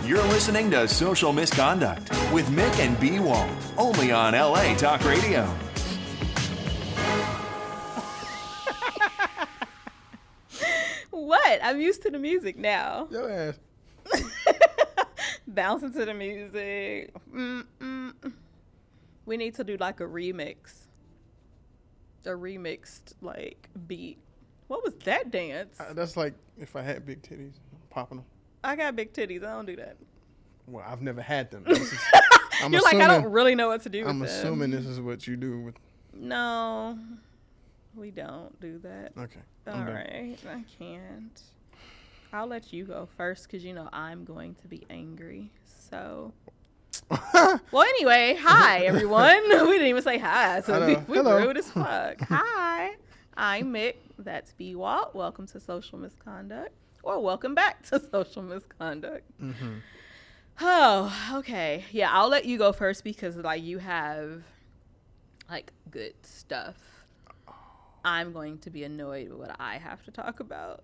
You're listening to Social Misconduct with Mick and B. Walt, only on LA Talk Radio. What? I'm used to the music now. Your ass. Bouncing to the music. We need to do like a remixed like beat. What was that dance? That's like if I had big titties, I'm popping them. I got big titties. I don't do that. Well, I've never had them. You're like, I don't really know what to do with them. I'm assuming this is what you do with. No, we don't do that. Okay. All right. I can't. I'll let you go first because, you know, I'm going to be angry. So. Well, anyway, hi, everyone. We didn't even say hi. So we rude as fuck. Hi, I'm Mick. That's B. Walt. Welcome to Social Misconduct. Or welcome back to Social Misconduct. Mm-hmm. Oh, okay. Yeah, I'll let you go first because, like, you have, like, good stuff. I'm going to be annoyed with what I have to talk about.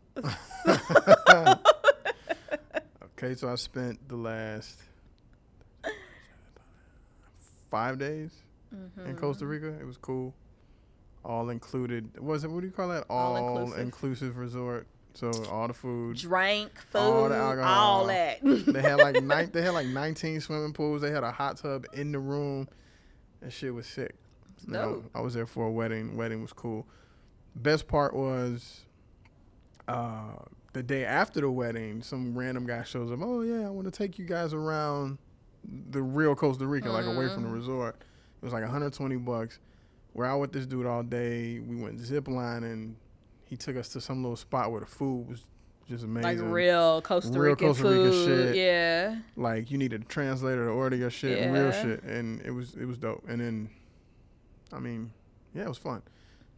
Okay, so I spent the last 5 days in Costa Rica. It was cool. All included. What do you call that? All inclusive resort. So all the food, drank, food, all the alcohol, all that. They had like 19 swimming pools. They had a hot tub in the room. That shit was sick. I was there for a wedding. Wedding was cool. Best part was the day after the wedding, some random guy shows up. Oh yeah, I want to take you guys around the real Costa Rica, like away from the resort. It was like $120. We're out with this dude all day. We went zip lining. He took us to some little spot where the food was just amazing. Like real Costa Rica food. Shit. Yeah. Like you needed a translator to order your shit, real shit. And it was dope. And then, I mean, yeah, it was fun.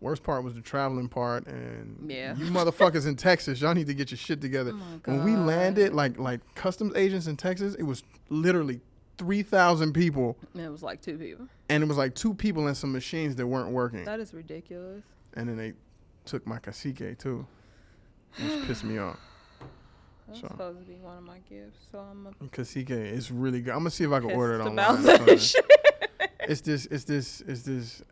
Worst part was the traveling part. And you motherfuckers in Texas, y'all need to get your shit together. Oh when we landed, like customs agents in Texas, it was literally 3,000 people. And it was like 2 people. And it was like 2 people and some machines that weren't working. That is ridiculous. And then they took my cacique too, which pissed me off. That's supposed to be one of my gifts, so cacique is really good. I'm gonna see if I can order it online. It's this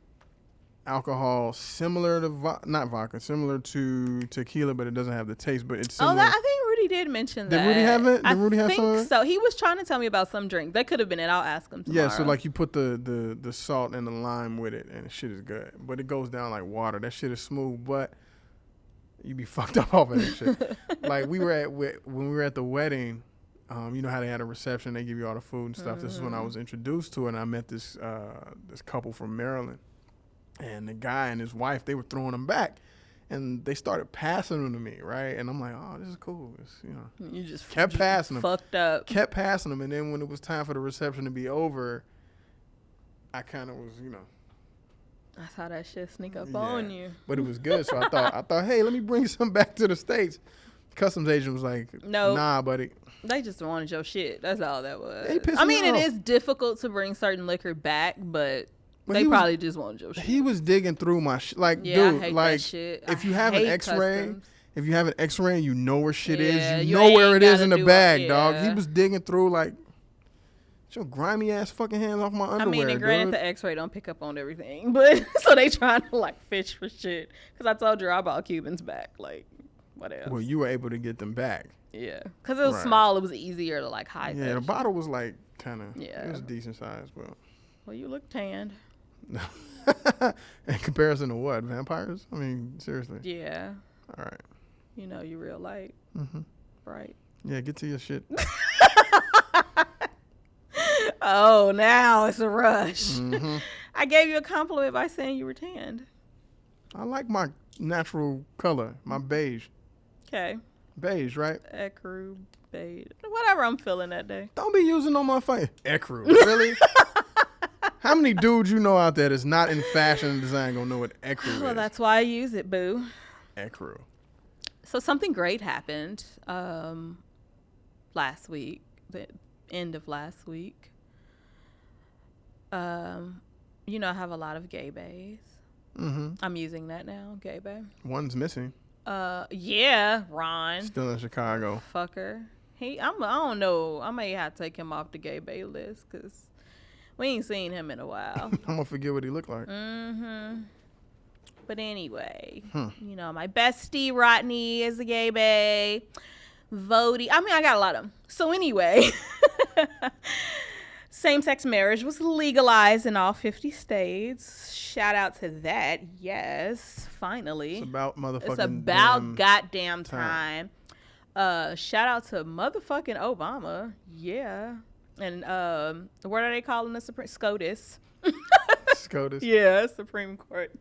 alcohol similar to not vodka, similar to tequila, but it doesn't have the taste. But it's similar. I think Rudy did mention that. Did Rudy have it? Did Rudy have some of it? So he was trying to tell me about some drink. That could have been it. I'll ask him tomorrow. Yeah, so like you put the salt and the lime with it, and the shit is good. But it goes down like water. That shit is smooth, but you be fucked up off of that shit. Like when we were at the wedding, you know how they had a reception, they give you all the food and stuff. This is when I was introduced to it, and I met this couple from Maryland. And the guy and his wife, they were throwing them back. And they started passing them to me, right? And I'm like, oh, this is cool. You just kept passing them. Fucked up. Kept passing them. And then when it was time for the reception to be over, I kind of was, I saw that shit sneak up on you. But it was good. So I thought, hey, let me bring some back to the States. Customs agent was like, no, nah, buddy. They just wanted your shit. That's all that was. It is difficult to bring certain liquor back, but they probably just wanted your shit. He was digging through my shit. Like, dude, I hate that shit. If you have an X-ray, and you know where shit is, you know where it is in the bag, dog. He was digging through like, get your grimy ass fucking hands off my underwear. I mean, and granted, the X-ray don't pick up on everything, but so they trying to like fish for shit. Because I told you I bought Cubans back. Like, what else? Well, you were able to get them back. Yeah, because it was small. It was easier to like hide. Yeah, the bottle was like kind of. Yeah, it was decent size, but. Well, you look tanned. In comparison to what? Vampires? I mean, seriously. Yeah. All right. You know, you real light. Mm-hmm. Right. Yeah, get to your shit. Oh, now it's a rush. Mm-hmm. I gave you a compliment by saying you were tanned. I like my natural color, my beige. Okay. Beige, right? Ecru, beige. Whatever I'm feeling that day. Don't be using on my face. Ecru. Really? How many dudes you know out there that's not in fashion and design gonna know what ecru is? Well, that's why I use it, boo. Ecru. So something great happened last week, the end of last week. You know, I have a lot of gay bays. Mm-hmm. I'm using that now, gay bay. One's missing. Yeah, Ron. Still in Chicago. Fucker. I don't know. I may have to take him off the gay bay list because we ain't seen him in a while. I'm gonna forget what he looked like. Mm-hmm. But anyway, you know, my bestie Rodney is a gay bae. Vody. I mean, I got a lot of them. So anyway, same-sex marriage was legalized in all 50 states. Shout out to that. Yes, finally. It's about motherfucking It's about damn goddamn time. Shout out to motherfucking Obama. Yeah. And what are they calling the Supreme SCOTUS? SCOTUS. Yeah, Supreme Court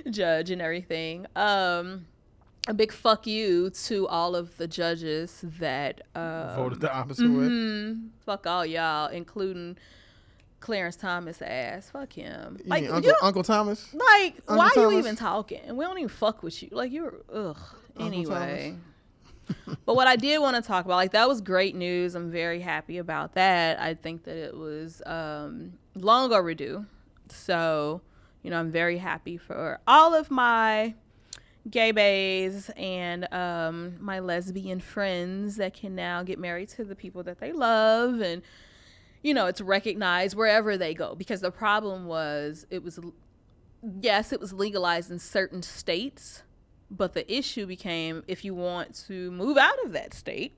judge and everything. A big fuck you to all of the judges that voted the opposite way. Fuck all y'all, including Clarence Thomas ass. Fuck him. You mean Uncle Thomas? Like, Uncle why are you Thomas? even talking? We don't even fuck with you. Like, you're ugh. Uncle Anyway. But what I did want to talk about, like, that was great news. I'm very happy about that. I think that it was long overdue. So, you know, I'm very happy for all of my gay bays and my lesbian friends that can now get married to the people that they love. And, you know, it's recognized wherever they go. Because the problem was, it was legalized in certain states. But the issue became, if you want to move out of that state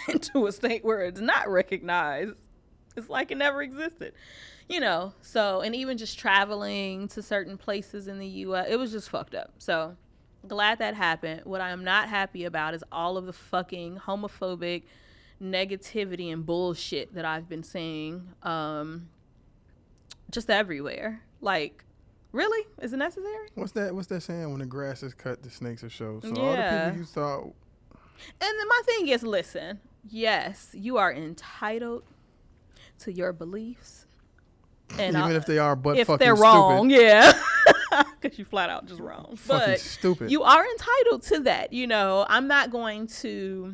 into a state where it's not recognized, it's like it never existed, you know. So, and even just traveling to certain places in the U.S., it was just fucked up. So, glad that happened. What I am not happy about is all of the fucking homophobic negativity and bullshit that I've been seeing just everywhere. Like, really? Is it necessary? What's that saying? When the grass is cut, the snakes are shown. So Yeah. all the people you thought. And then my thing is, listen, yes, you are entitled to your beliefs. And Even if they are if fucking they're wrong, stupid. yeah. Because you flat out just wrong. Fucking But stupid. you are entitled to that. You know, I'm not going to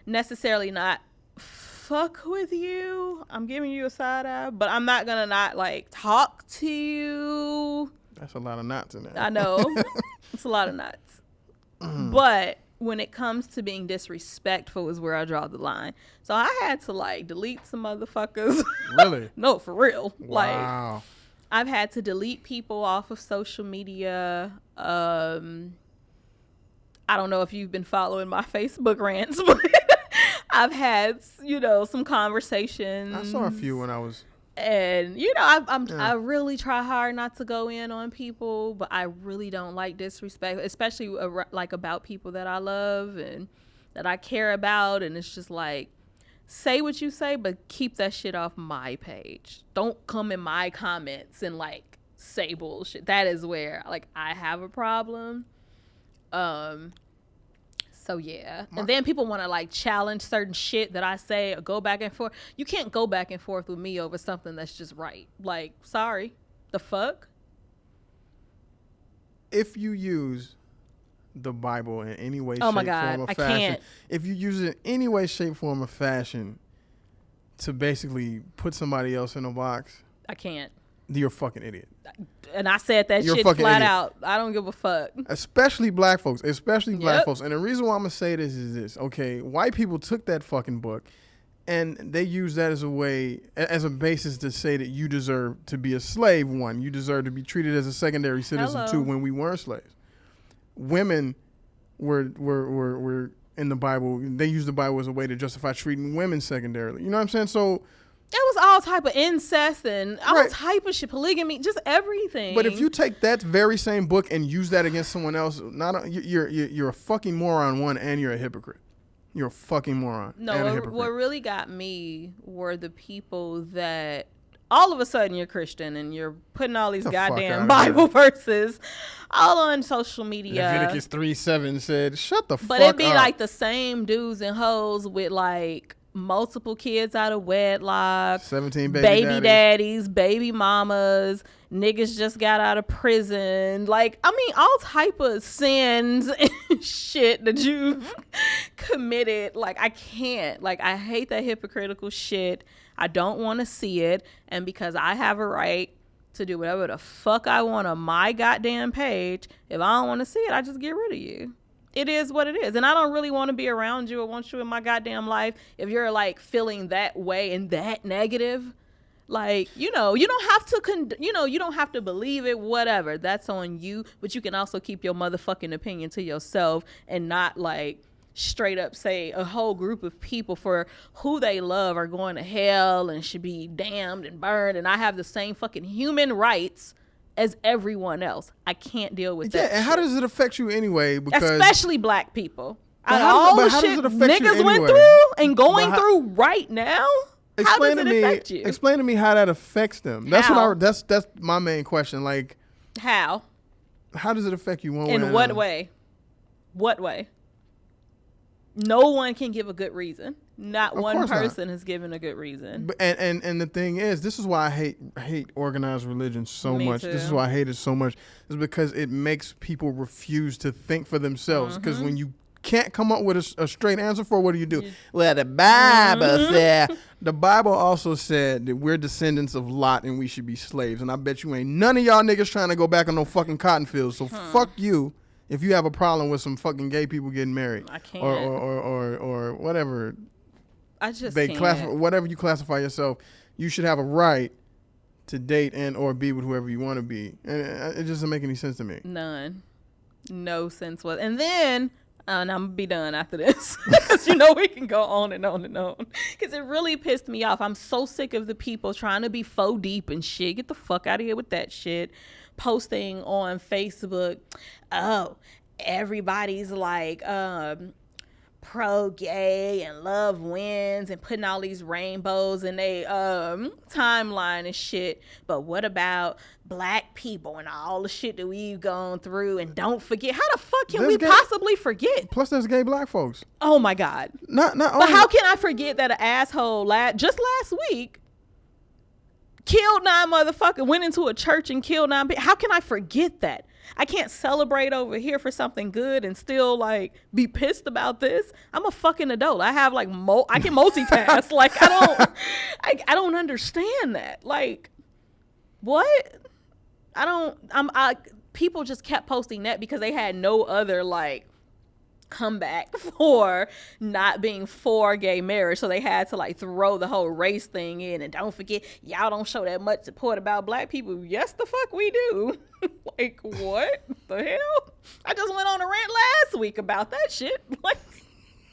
necessarily not fuck with you. I'm giving you a side eye, but I'm not gonna not like talk to you. That's a lot of knots in there. I know. It's a lot of knots. But when it comes to being disrespectful is where I draw the line. So I had to like delete some motherfuckers. Really? No, for real. Wow. Like, I've had to delete people off of social media. I don't know if you've been following my Facebook rants, but I've had, you know, some conversations. I saw a few when I was. And, you know, I really try hard not to go in on people, but I really don't like disrespect, especially like about people that I love and that I care about. And it's just like, say what you say, but keep that shit off my page. Don't come in my comments and like say bullshit. That is where like I have a problem. So yeah. And then people want to like challenge certain shit that I say or go back and forth. You can't go back and forth with me over something that's just right. Like, sorry. The fuck? If you use the Bible in any way, Oh shape, my God, form, or I fashion, can't. if you use it in any way, shape, form, or fashion to basically put somebody else in a box, I can't. you're a fucking idiot. And I said that You're a shit fucking flat idiot. out. I don't give a fuck. Especially black folks. Especially black Yep. folks. And the reason why I'm going to say this is this. Okay, white people took that fucking book and they used that as a way, as a basis to say that you deserve to be a slave, one. You deserve to be treated as a secondary citizen, Hello. two, when we weren't slaves. Women were in the Bible. They used the Bible as a way to justify treating women secondarily. You know what I'm saying? So It was all type of incest and all Right. type of shit, polygamy, just everything. But if you take that very same book and use that against someone else, you're a fucking moron, one, and you're a hypocrite. You're a fucking moron and a No, hypocrite. what really got me were the people that all of a sudden you're Christian and you're putting all these The fuck goddamn outta Bible here. verses all on social media. Leviticus 3:7 said, "Shut the fuck But up." it'd be like the same dudes and hoes with like multiple kids out of wedlock, 17 baby daddies, baby mamas, niggas just got out of prison. Like, I mean, all type of sins and shit that you've committed. Like, I can't. Like, I hate that hypocritical shit. I don't want to see it. And because I have a right to do whatever the fuck I want on my goddamn page, if I don't want to see it, I just get rid of you. It is what it is. And I don't really want to be around you or want you in my goddamn life if you're like feeling that way and that negative. Like, you know, you don't have to, you don't have to believe it, whatever. That's on you. But you can also keep your motherfucking opinion to yourself and not like straight up say a whole group of people for who they love are going to hell and should be damned and burned. And I have the same fucking human rights as everyone else. I can't deal with that. Yeah, and shit. how does it affect you anyway? Because especially black people. But Out of how all does the it shit affect you niggas went anyway? through and going But how- through right now, how does it affect you? Explain to me how that affects them. That's How? that's my main question. Like, How? how does it affect you one way? or In what another? way? What way? No one can give a good reason. Not Of one course not. person has given a good reason. But, and the thing is, this is why I hate organized religion so Me much. too. This is why I hate it so much. Is because it makes people refuse to think for themselves. Because Mm-hmm. when you can't come up with a straight answer for, what do? Well, the Bible said. The Bible also said that we're descendants of Lot and we should be slaves. And I bet you ain't none of y'all niggas trying to go back on no fucking cotton fields. So fuck you if you have a problem with some fucking gay people getting married. I can't. Or whatever. I just They can't. classify whatever you classify yourself. You should have a right to date and or be with whoever you want to be, and it just doesn't make any sense to me. None. No sense was. And then, and I'm going to be done after this. Because, you know, we can go on and on and on. Because it really pissed me off. I'm so sick of the people trying to be faux deep and shit. Get the fuck out of here with that shit. Posting on Facebook, oh, everybody's like, pro-gay and love wins and putting all these rainbows in they timeline and shit. But what about black people and all the shit that we've gone through? And don't forget, how the fuck can we possibly forget? Plus, there's gay black folks. Oh my God. Not But only, how can I forget that an asshole just last week killed 9 motherfuckers, went into a church and killed 9 people? How can I forget that? I can't celebrate over here for something good and still like be pissed about this. I'm a fucking adult. I have like I can multitask. Like I don't understand that. Like what? People just kept posting that because they had no other like comeback for not being for gay marriage, so they had to like throw the whole race thing in. And don't forget, y'all don't show that much support about black people. Yes, the fuck we do. Like, what the hell? I just went on a rant last week about that shit. Like,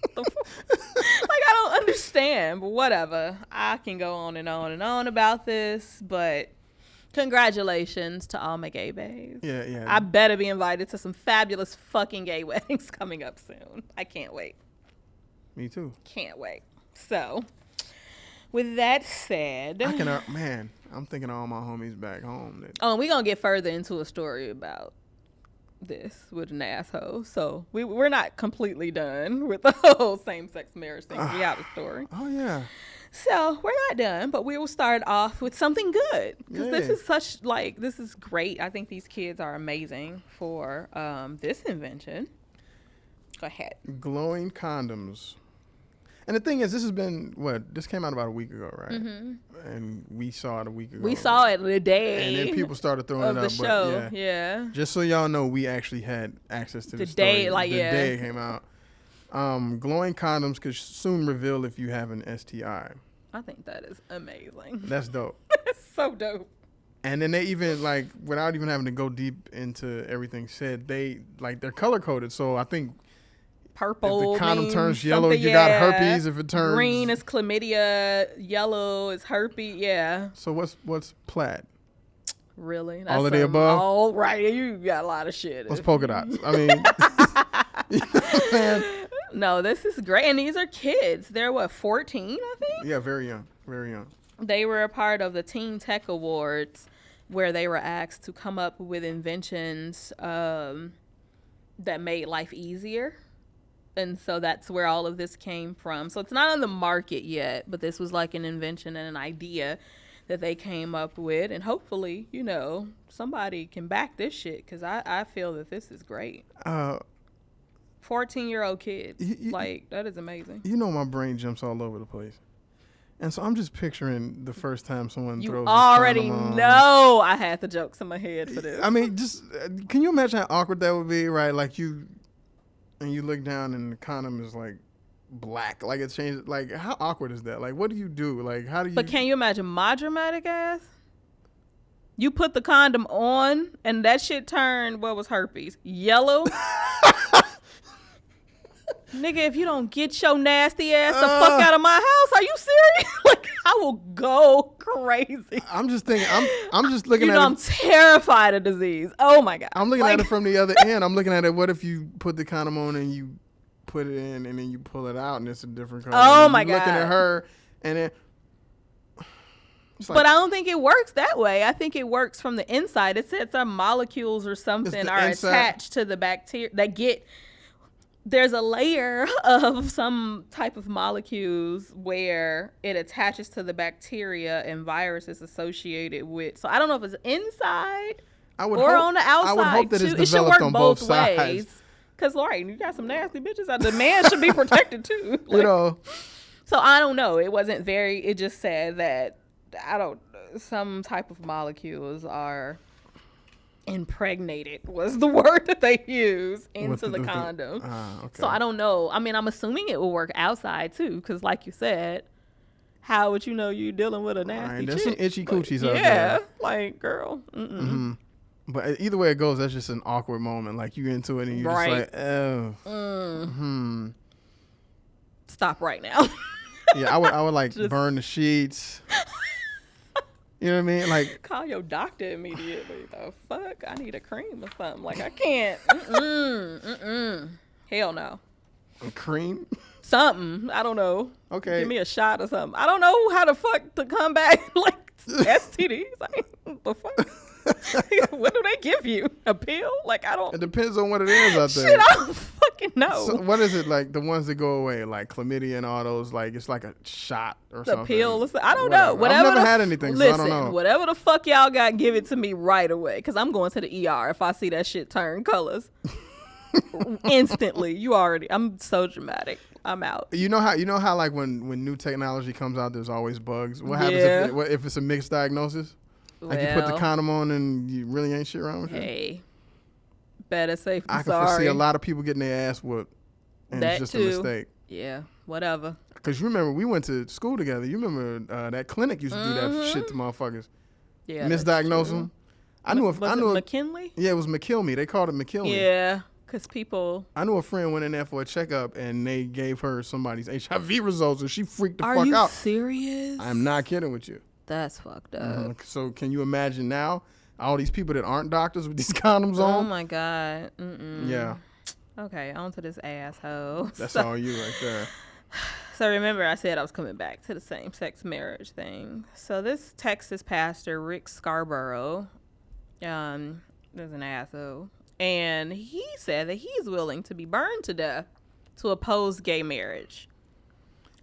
what the fuck? Like, I don't understand, but whatever. I can go on and on and on about this, but congratulations to all my gay babes. Yeah. I better be invited to some fabulous fucking gay weddings coming up soon. I can't wait. Me too. Can't wait. So, with that said, I'm thinking of all my homies back home. we're going to get further into a story about this with an asshole. So, we're not completely done with the whole same-sex marriage thing. We have a story. Oh, yeah. So, we're not done, but we will start off with something good. Because this is great. I think these kids are amazing for this invention. Go ahead. Glowing condoms. And the thing is, this came out about a week ago, right? Mm-hmm. And we saw it a week ago. We saw it the day. And then people started throwing of it the up. show. But yeah. Just so y'all know, we actually had access to the day, story. The yeah. day it came out. Glowing condoms could soon reveal if you have an STI. I think that is amazing. That's dope. It's so dope. And then they even, like, without even having to go deep into everything said, they're color coded. So I think Purple. if the condom means turns yellow, something, you got herpes. If it turns green is chlamydia, yellow is herpes. Yeah. So what's plaid? Really? All of the above? All right. You got a lot of shit. What's polka dots? I mean, you know what I'm saying? No, this is great. And these are kids. They're 14, I think? Yeah, very young. Very young. They were a part of the Teen Tech Awards where they were asked to come up with inventions that made life easier And so that's where all of this came from. So it's not on the market yet, but this was like an invention and an idea that they came up with. And hopefully, you know, somebody can back this shit, because I feel that this is great. 14-year-old kids. Like, that is amazing. You know, my brain jumps all over the place. And so I'm just picturing the first time someone throws. You already know I had the jokes in my head for this. I mean, just can you imagine how awkward that would be, right? Like you look down and the condom is like black, like it changed. Like, how awkward is that? Like, what do you do? Like, how do you? But can you imagine my dramatic ass? You put the condom on and that shit turned, what was herpes? Yellow? Nigga, if you don't get your nasty ass the fuck out of my house, are you serious? Like, I will go crazy. I'm just thinking, I'm just looking at it. I'm terrified of disease. Oh my God. I'm looking at it from the other end. I'm looking at it, what if you put the condom on and you put it in and then you pull it out and it's a different color? Oh my God. Looking at her and then. Like, but I don't think it works that way. I think it works from the inside. It said some molecules or something are attached to the bacteria that get. There's a layer of some type of molecules where it attaches to the bacteria and viruses associated with. So I don't know if it's inside or on the outside. I would hope that it's developed it should work on both both ways. sides. Because, Lauren, you got some nasty bitches out there. The man should be protected too. Like, you know. So I don't know. It wasn't very. It just said that some type of molecules are impregnated was the word that they use into the condom. Okay. So I don't know. I mean, I'm assuming it will work outside too, because like you said, how would you know you're dealing with a nasty there's chick? some itchy coochies out there. Yeah, like, girl. Mm-mm. But either way it goes, that's just an awkward moment. Like, you into it and you're just like, oh. Stop right now. Yeah, I would like burn the sheets. You know what I mean? Like, call your doctor immediately. The fuck? I need a cream or something. Like, I can't. Hell no. A cream? Something. I don't know. Okay. Give me a shot or something. I don't know how the fuck to come back like STDs. I mean, the fuck? What do they give you? A pill? Like, I don't. It depends on what it is out there. Shit, I don't fucking know. So what is it, like the ones that go away, like chlamydia and all those? Like, it's like a shot or something. The pill? I don't know. Whatever. I've never had anything, listen, so I don't know. Whatever the fuck y'all got, give it to me right away, because I'm going to the ER if I see that shit turn colors. Instantly. I'm so dramatic. I'm out. You know how like when new technology comes out, there's always bugs. What happens if it's a mixed diagnosis? Like, you put the condom on and you really ain't shit wrong with you? Hey, better safe than I can sorry. foresee a lot of people getting their ass whooped, and it's just a mistake. Yeah, whatever. Because you remember, we went to school together. You remember that clinic used to do that shit to motherfuckers. Yeah, misdiagnose them. I knew it McKinley? Yeah, it was McKilmy. They called it McKilmy. Yeah, because people. I knew a friend went in there for a checkup, and they gave her somebody's HIV results, and she freaked the fuck out. Are you serious? I'm not kidding with you. That's fucked up. So can you imagine now all these people that aren't doctors with these condoms on? Oh my God. Mm-mm. Yeah. Okay, on to this asshole. That's all you right there. So remember, I said I was coming back to the same-sex marriage thing. So this Texas pastor, Rick Scarborough, is an asshole. And he said that he's willing to be burned to death to oppose gay marriage.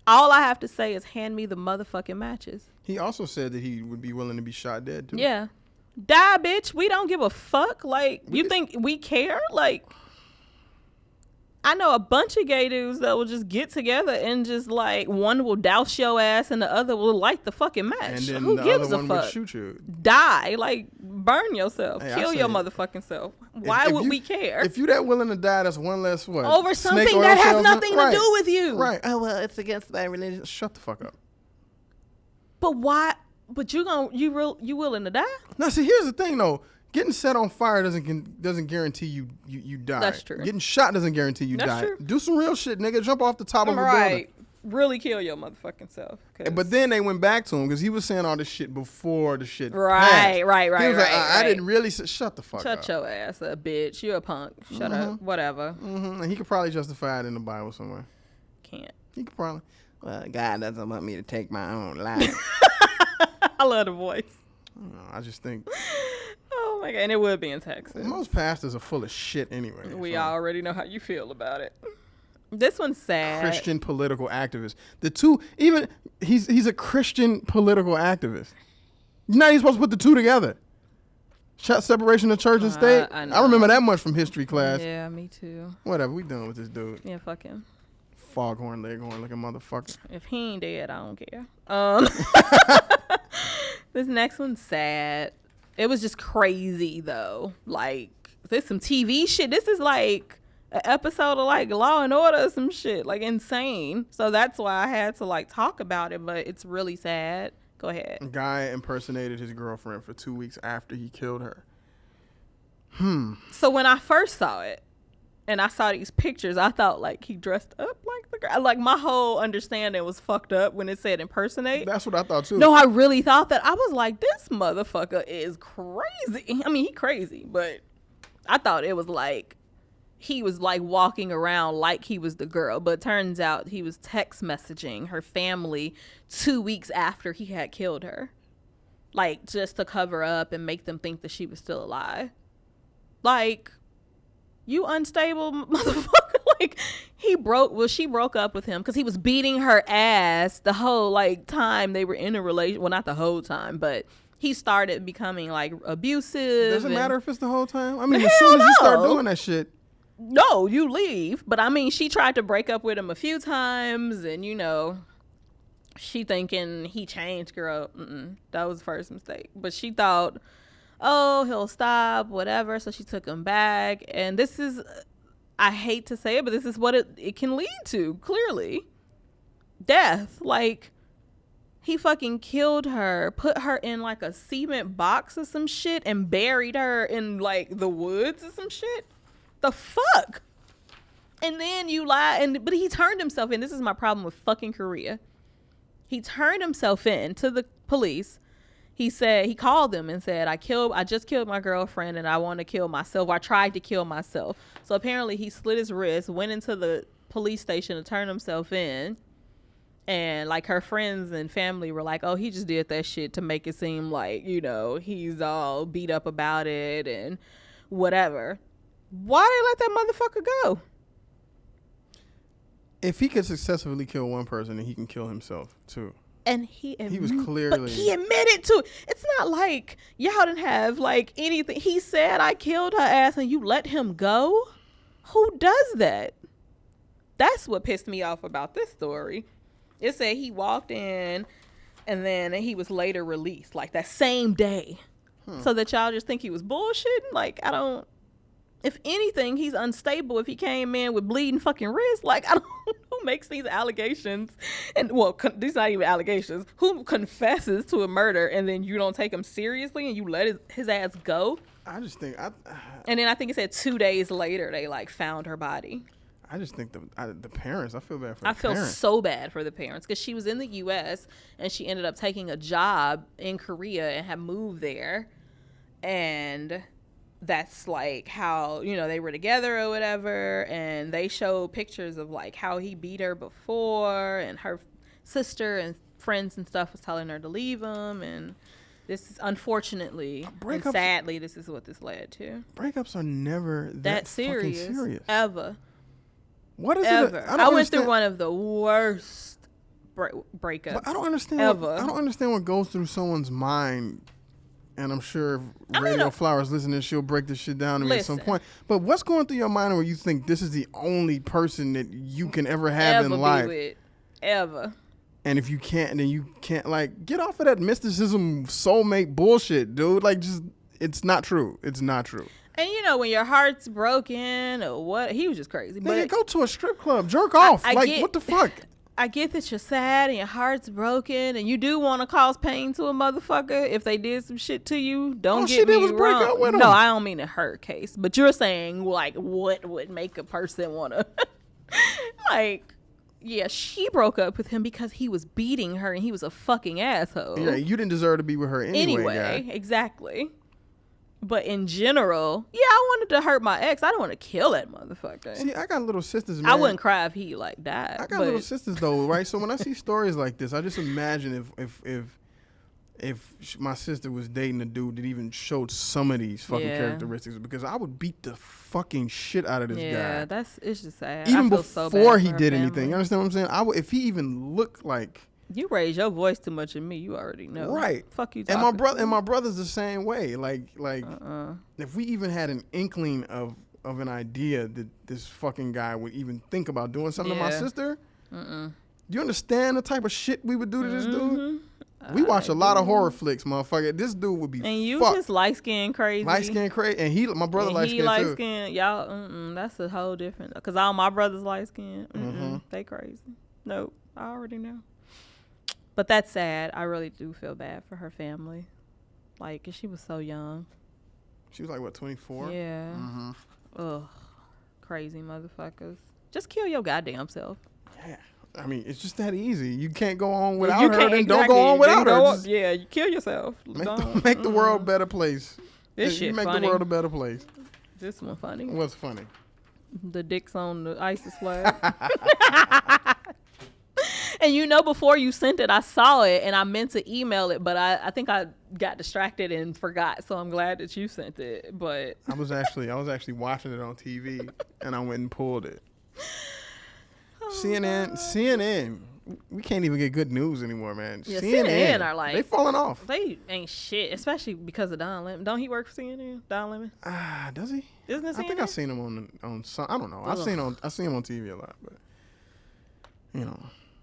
All I have to say is hand me the motherfucking matches. He also said that he would be willing to be shot dead, too. Yeah. Die, bitch. We don't give a fuck. Like, you think we care? Like, I know a bunch of gay dudes that will just get together and just, like, one will douse your ass and the other will light the fucking match. And then who the gives other a one fuck? would shoot you. Die. Like, burn yourself. Hey, Kill your motherfucking self. Why would we care? If you that willing to die, that's one less what? Over something that has nothing to do with you. Right. Oh, well, it's against my religion. Shut the fuck up. But why? But you willing to die? Now, see, here's the thing, though. Getting set on fire doesn't guarantee you die. That's true. Getting shot doesn't guarantee you die. True. Do some real shit, nigga. Jump off the top of a building. Really kill your motherfucking self. But then they went back to him because he was saying all this shit before the shit passed. Right. He was like, I didn't really say, shut the fuck up. Shut your ass up, bitch. You're a punk. Shut up. Whatever. And he could probably justify it in the Bible somewhere. Can't. He could probably. Well, God doesn't want me to take my own life. I love the voice. I just think. Oh my God. And it would be in Texas. Most pastors are full of shit anyway. We already know how you feel about it. This one's sad. Christian political activist. The two, even he's a Christian political activist. You're not even supposed to put the two together. Separation of church and state. I remember that much from history class. Yeah, me too. Whatever, we done with this dude. Yeah, fuck him. Foghorn Leghorn looking motherfucker. If he ain't dead, I don't care. This next one's sad. It was just crazy though. Like, this some TV shit. This is like an episode of like Law and Order or some shit. Like, insane. So that's why I had to like talk about it, but it's really sad. Go ahead. A guy impersonated his girlfriend for 2 weeks after he killed her. So when I first saw it and I saw these pictures, I thought like he dressed up like the guy. Like, my whole understanding was fucked up when it said impersonate. That's what I thought too. No, I really thought that. I was like, this motherfucker is crazy. I mean, he crazy, but I thought it was like he was like walking around like he was the girl, but turns out he was text messaging her family 2 weeks after he had killed her, like just to cover up and make them think that she was still alive. Like, you unstable motherfucker. Like, she broke up with him because he was beating her ass the whole like time they were in a relation. Well, not the whole time, but he started becoming like abusive. Doesn't matter if it's the whole time. I mean, as soon as you start doing that shit. No, you leave. But I mean, she tried to break up with him a few times, and you know, she thinking he changed, girl. That was the first mistake. But she thought, oh, he'll stop, whatever. So she took him back. And this is, I hate to say it, but this is what it can lead to, clearly. Death. Like, he fucking killed her, put her in like a cement box or some shit, and buried her in like the woods or some shit. The fuck? And then you lie, but he turned himself in. This is my problem with fucking Korea. He turned himself in to the police. He said, he called them and said, I just killed my girlfriend and I want to kill myself. I tried to kill myself. So apparently he slit his wrist, went into the police station to turn himself in. And like, her friends and family were like, oh, he just did that shit to make it seem like, you know, he's all beat up about it and whatever. Why they let that motherfucker go? If he could successfully kill one person, then he can kill himself too. And he was clearly... But he admitted to it. It's not like y'all didn't have like anything. He said, I killed her ass, and you let him go? Who does that? That's what pissed me off about this story. It said he walked in and then he was later released like that same day. So that y'all just think he was bullshitting? Like, I don't... If anything, he's unstable if he came in with bleeding fucking wrists. Like, I don't know who makes these allegations. And, well, these not even allegations. Who confesses to a murder and then you don't take him seriously and you let his ass go? I just think... And then I think it said 2 days later they, like, found her body. I just think the parents, I feel bad for the parents. I feel so bad for the parents because she was in the U.S. and she ended up taking a job in Korea and had moved there. And... that's like how, you know, they were together or whatever, and they showed pictures of like how he beat her before, and her sister and friends and stuff was telling her to leave him, and this is unfortunately and sadly this is what this led to. Breakups are never that serious ever. What is ever. I went through one of the worst breakups. But I don't understand ever. I don't understand what goes through someone's mind. And I'm sure if Radio Flowers listening, she'll break this shit down to me at some point. But what's going through your mind where you think this is the only person that you can ever have in life? Ever. And if you can't, then you can't, like, get off of that mysticism soulmate bullshit, dude. Like, just, it's not true. It's not true. And you know, when your heart's broken or what, he was just crazy. But go to a strip club, jerk off. What the fuck? I get that you're sad and your heart's broken and you do want to cause pain to a motherfucker if they did some shit to you. Don't get me wrong. Break up with him. No, I don't mean in her case. But you're saying, like, what would make a person want to... like, yeah, she broke up with him because he was beating her and he was a fucking asshole. Yeah, you didn't deserve to be with her anyway, guy. Exactly. But in general, yeah, I wanted to hurt my ex. I don't want to kill that motherfucker. See, I got little sisters, man. I wouldn't cry if he, like, died. I got little sisters, though, right? So when I see stories like this, I just imagine if if my sister was dating a dude that even showed some of these fucking characteristics, because I would beat the fucking shit out of this guy. Yeah, it's just sad. Even I feel before so bad he for her did family. anything. You understand what I'm saying? If he even looked like. You raise your voice too much in me, you already know. Right. Fuck you. And my brother's the same way. Like if we even had an inkling of an idea that this fucking guy would even think about doing something to my sister, do you understand the type of shit we would do to this dude? We watch a lot of horror flicks, motherfucker. This dude would be and you fucked. Just light skin crazy. Light skin crazy, and my brother light skin too. Skin, y'all. That's a whole different. Cause all my brothers light skin. They crazy. Nope, I already know. But that's sad. I really do feel bad for her family. Like, 'cause she was so young. She was like, what, 24? Yeah. Ugh. Crazy motherfuckers. Just kill your goddamn self. Yeah. I mean, it's just that easy. You can't go on without her, then don't go on without her. Yeah, you kill yourself. Make the world a better place. This shit make funny. the world a better place. This one funny. What's funny? The dicks on the ISIS flag. And before you sent it, I saw it and I meant to email it, but I think I got distracted and forgot. So I'm glad that you sent it. But I was actually watching it on TV and I went and pulled it. CNN. We can't even get good news anymore, man. Yeah, CNN are like, they falling off. They ain't shit, especially because of Don Lemon. Don't he work for CNN? Don Lemon? Does he? Isn't it CNN? I think I've seen him on some. I don't know. I've seen him on TV a lot, but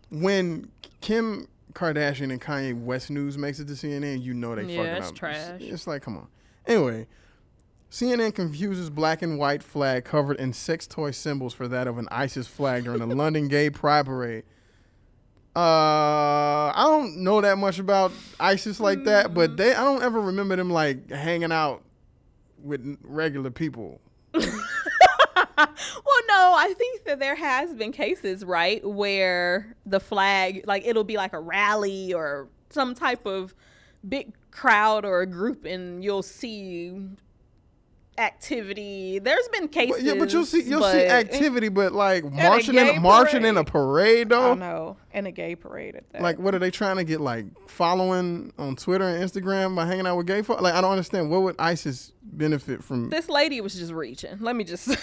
when Kim Kardashian and Kanye West news makes it to CNN, they fucking up. It's trash. It's like, come on. Anyway, CNN confuses black and white flag covered in sex toy symbols for that of an ISIS flag during the London Gay Pride Parade. I don't know that much about ISIS like that, but I don't ever remember them like hanging out with regular people. Well, no, I think that there has been cases, right, where the flag, like, it'll be like a rally or some type of big crowd or a group, and you'll see activity. There's been cases. Yeah, but you'll see activity, but like marching in a parade though. I know, in a gay parade at that. Like, what are they trying to get? Like following on Twitter and Instagram by hanging out with gay folks? Like, I don't understand. What would ISIS benefit from? This lady was just reaching. Let me just.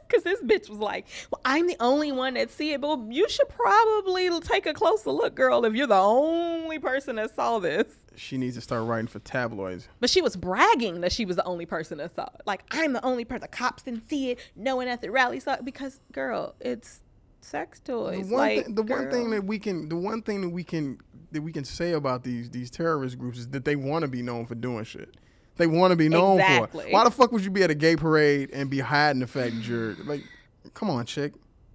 Because this bitch was like, well, I'm the only one that see it. But you should probably take a closer look, girl, if you're the only person that saw this. She needs to start writing for tabloids. But she was bragging that she was the only person that saw it. Like, I'm the only person. The cops didn't see it. No one at the rally saw it. Because, girl, it's sex toys. The one thing that we can say about these terrorist groups is that they want to be known for doing shit. They want to be known for it. Why the fuck would you be at a gay parade and be hiding the fact that you're like, come on, chick.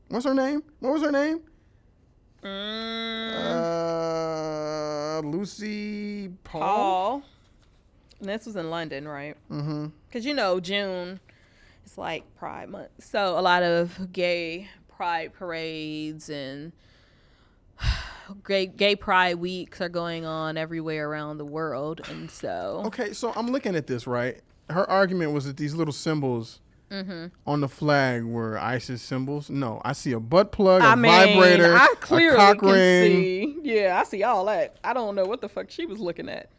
What's her name? What was her name? Lucy Paul. And this was in London, right? Mm-hmm. Because June, it's like Pride Month, so a lot of gay pride parades and gay pride weeks are going on everywhere around the world, and so. Okay, so I'm looking at this, right? Her argument was that these little symbols on the flag were ISIS symbols. No, I see a butt plug, vibrator, I clearly a cock can ring. See. Yeah, I see all that. I don't know what the fuck she was looking at,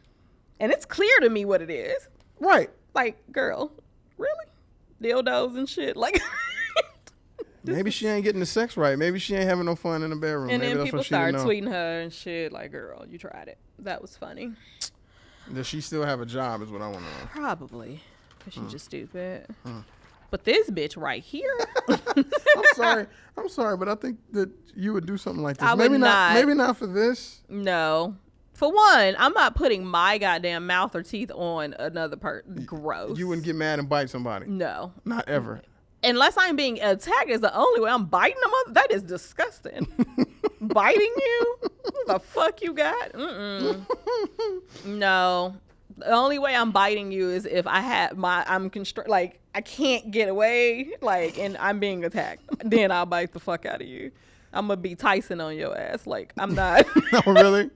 and it's clear to me what it is. Right. Like, girl, really? Dildos and shit, like. Maybe she ain't getting the sex right. Maybe she ain't having no fun in the bedroom. And maybe then that's people what she start didn't know. tweeting her and shit like, girl, you tried it. That was funny. Does she still have a job is what I want to know. Probably. Because she's just stupid. But this bitch right here. I'm sorry, but I think that you would do something like this. I would not. Maybe not for this. No. For one, I'm not putting my goddamn mouth or teeth on another person. Gross. You wouldn't get mad and bite somebody. No. Not ever. Unless I'm being attacked is the only way. I'm biting them up. That is disgusting. Biting you? What the fuck you got? No. The only way I'm biting you is if I can't get away, like, and I'm being attacked. Then I'll bite the fuck out of you. I'm gonna be Tyson on your ass. Like, I'm not. Oh, really?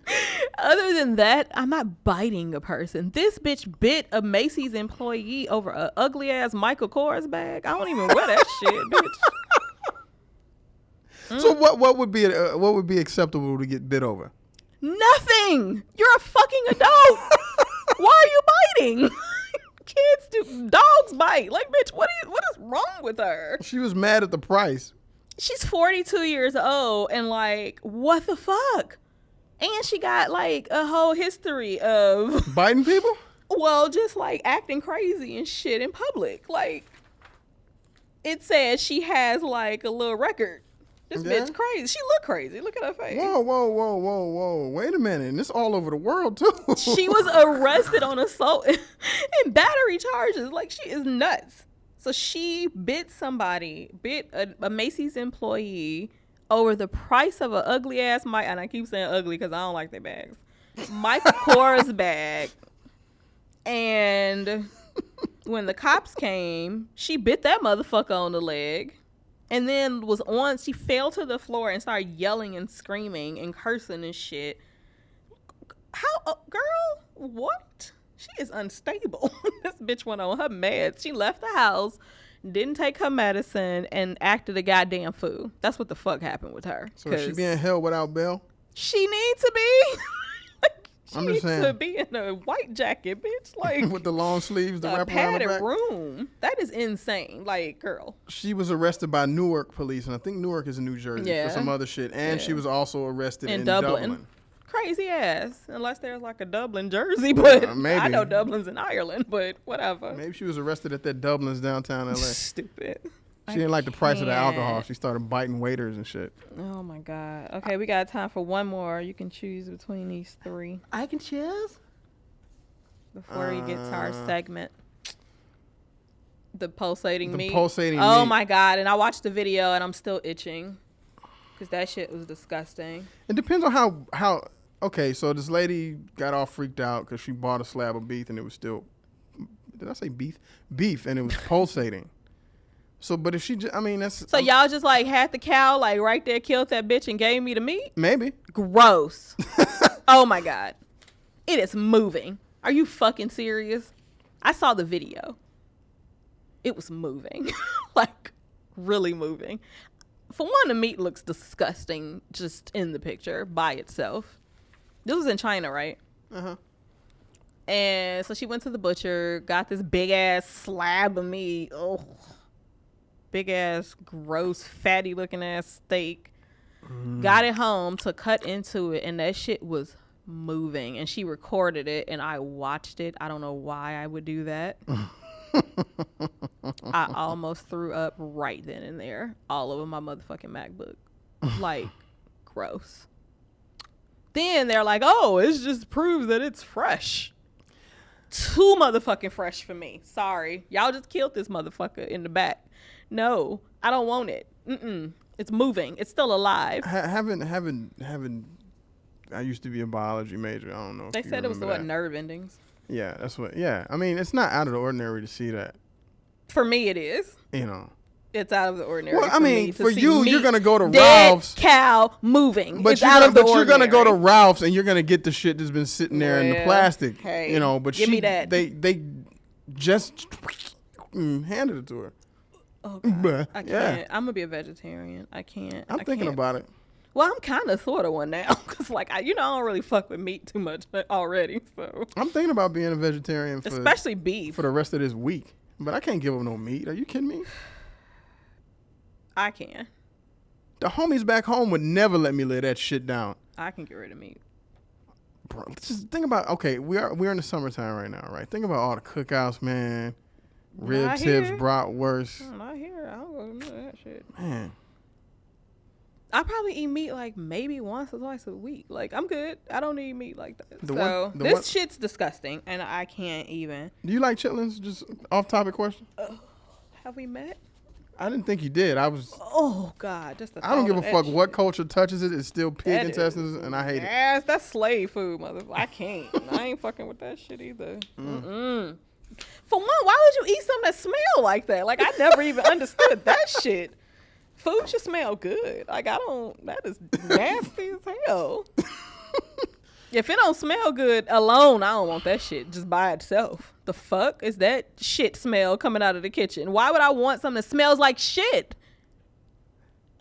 Other than that, I'm not biting a person. This bitch bit a Macy's employee over a ugly ass Michael Kors bag. I don't even wear that shit, bitch. So what would be acceptable to get bit over? Nothing. You're a fucking adult. Why are you biting? Kids do. Dogs bite. Like, bitch, what is wrong with her? She was mad at the price. She's 42 years old and like, what the fuck? And she got like a whole history of biting people? Well, just like acting crazy and shit in public. Like, it says she has like a little record. This bitch crazy. She look crazy. Look at her face. Whoa. Wait a minute. And it's all over the world, too. She was arrested on assault and battery charges. Like, she is nuts. So she bit a Macy's employee over the price of an ugly ass Mike. And I keep saying ugly because I don't like their bags. Michael Kors bag. And when the cops came, she bit that motherfucker on the leg. And then she fell to the floor and started yelling and screaming and cursing and shit. Girl, what? She is unstable. This bitch went on her meds. She left the house, didn't take her medicine, and acted a goddamn fool. That's what the fuck happened with her. So is she being held without bail? She needs to be. I'm just saying. To be in a white jacket, bitch. Like, with the long sleeves, the wrap around the back. Padded room. That is insane. Like, girl. She was arrested by Newark police, and I think Newark is in New Jersey for some other shit. And she was also arrested in Dublin. Crazy ass. Unless there's like a Dublin Jersey, but maybe. I know Dublin's in Ireland, but whatever. Maybe she was arrested at that Dublin's downtown LA. Stupid. She didn't like the price of the alcohol. She started biting waiters and shit. Oh my God. Okay, we got time for one more. You can choose between these three. I can choose? Before we get to our segment. The pulsating meat. Pulsating meat. Oh my God. And I watched the video and I'm still itching. Because that shit was disgusting. It depends on how. Okay, so this lady got all freaked out because she bought a slab of beef and it was still. Did I say beef? Beef, and it was pulsating. So, but if she just, I mean, that's. So y'all just like had the cow like right there, killed that bitch and gave me the meat? Maybe. Gross. Oh my God. It is moving. Are you fucking serious? I saw the video. It was moving. Like, really moving. For one, the meat looks disgusting just in the picture by itself. This was in China, right? Uh-huh. And so she went to the butcher, got this big ass slab of meat. Oh, big ass, gross, fatty looking ass steak. Got it home to cut into it, and that shit was moving. And she recorded it, and I watched it. I don't know why I would do that. I almost threw up right then and there, all over my motherfucking MacBook. Like, gross. Then they're like, oh, it just proves that it's fresh. Too motherfucking fresh for me. Sorry. Y'all just killed this motherfucker in the back. No, I don't want it. It's moving. It's still alive. Having. I used to be a biology major. I don't know. They said it was what, nerve endings. Yeah, that's what. Yeah, I mean, it's not out of the ordinary to see that. For me, it is. You know. It's out of the ordinary. Well, I mean, for you, you're gonna go to dead Ralph's. Cow moving. But it's out of the ordinary. You're gonna go to Ralph's and you're gonna get the shit that's been sitting there in the plastic. Hey, you know, but give me that. They just handed it to her. Oh God, I can't. Yeah. I'm gonna be a vegetarian. I can't. I'm thinking about it. Well, I'm kind of sort of one now because, like, I don't really fuck with meat too much already. So I'm thinking about being a vegetarian, especially beef, for the rest of this week. But I can't give up no meat. Are you kidding me? I can. The homies back home would never let me lay that shit down. I can get rid of meat. Bro, just think about, okay, we're in the summertime right now, right? Think about all the cookouts, man. Rib tips, bratwurst. I'm not here. I don't go to that shit. Man. I probably eat meat like maybe once or twice a week. Like, I'm good. I don't need meat like that. This shit's disgusting, and I can't even. Do you like chitlins? Just off-topic question. Have we met? I didn't think you did. Oh God, I don't give a fuck what culture touches it. It's still pig intestines, and I hate it. Yes, that's slave food, motherfucker. I can't. I ain't fucking with that shit either. For one, why would you eat something that smell like that? Like, I never even understood that shit. Food should smell good. Like, that is nasty as hell. If it don't smell good alone, I don't want that shit just by itself. The fuck is that shit smell coming out of the kitchen? Why would I want something that smells like shit?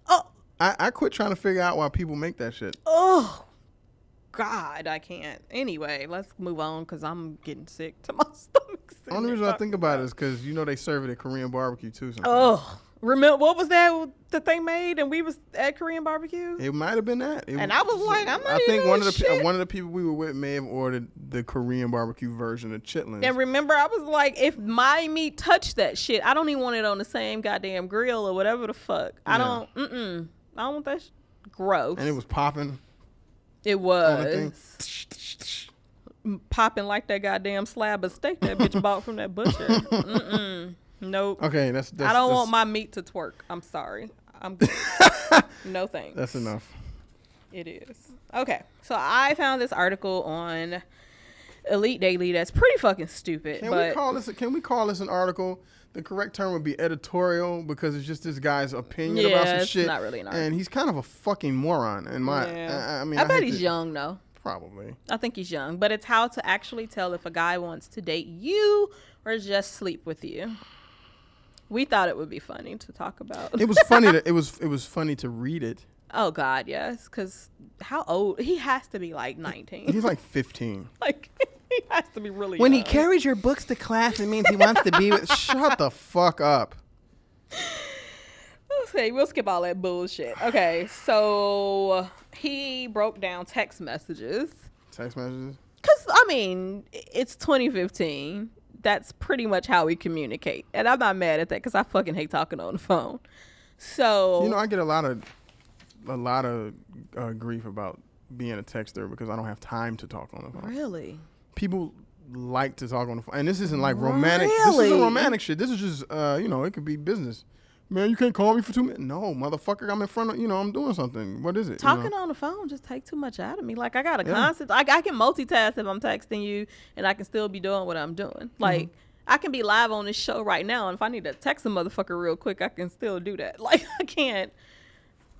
Oh, I quit trying to figure out why people make that shit. Oh, God, I can't. Anyway, let's move on because I'm getting sick to my stomach. Only reason I think about it is because they serve it at Korean barbecue too. Sometimes. Oh, remember what was that the thing made and we was at Korean barbecue? It might have been that. And I was like, I'm not I think one of the people we were with may have ordered the Korean barbecue version of chitlins. And remember, I was like, if my meat touched that shit, I don't even want it on the same goddamn grill or whatever the fuck. I don't want that gross. And it was popping. It was popping like that goddamn slab of steak that bitch bought from that butcher. Nope. Okay, that's I don't want my meat to twerk. I'm sorry. I'm good. No thanks. That's enough. It is. Okay, so I found this article on Elite Daily that's pretty fucking stupid. Can we call this an article? The correct term would be editorial because it's just this guy's opinion about some shit. It's not really an article. And he's kind of a fucking moron. I bet he's young though. Probably. I think he's young, but it's how to actually tell if a guy wants to date you or just sleep with you. We thought it would be funny to talk about. It was funny. It was funny to read it. Oh God, yes. Because how old? He has to be like 19. He's like 15. Like he has to be really. When young. he carries your books to class, it means he wants to be with. Shut the fuck up. Okay, we'll skip all that bullshit. Okay, so he broke down text messages. Text messages? Because, I mean, it's 2015. That's pretty much how we communicate. And I'm not mad at that because I fucking hate talking on the phone. So. I get a lot of grief about being a texter because I don't have time to talk on the phone. Really? People like to talk on the phone. And this isn't like romantic. Really? This isn't romantic shit. This is just, it could be business. Man, you can't call me for 2 minutes. No, motherfucker, I'm in front of, I'm doing something. What is it? Talking on the phone just take too much out of me. Like, I got to I can multitask if I'm texting you, and I can still be doing what I'm doing. Like, I can be live on this show right now, and if I need to text a motherfucker real quick, I can still do that. Like, I can't.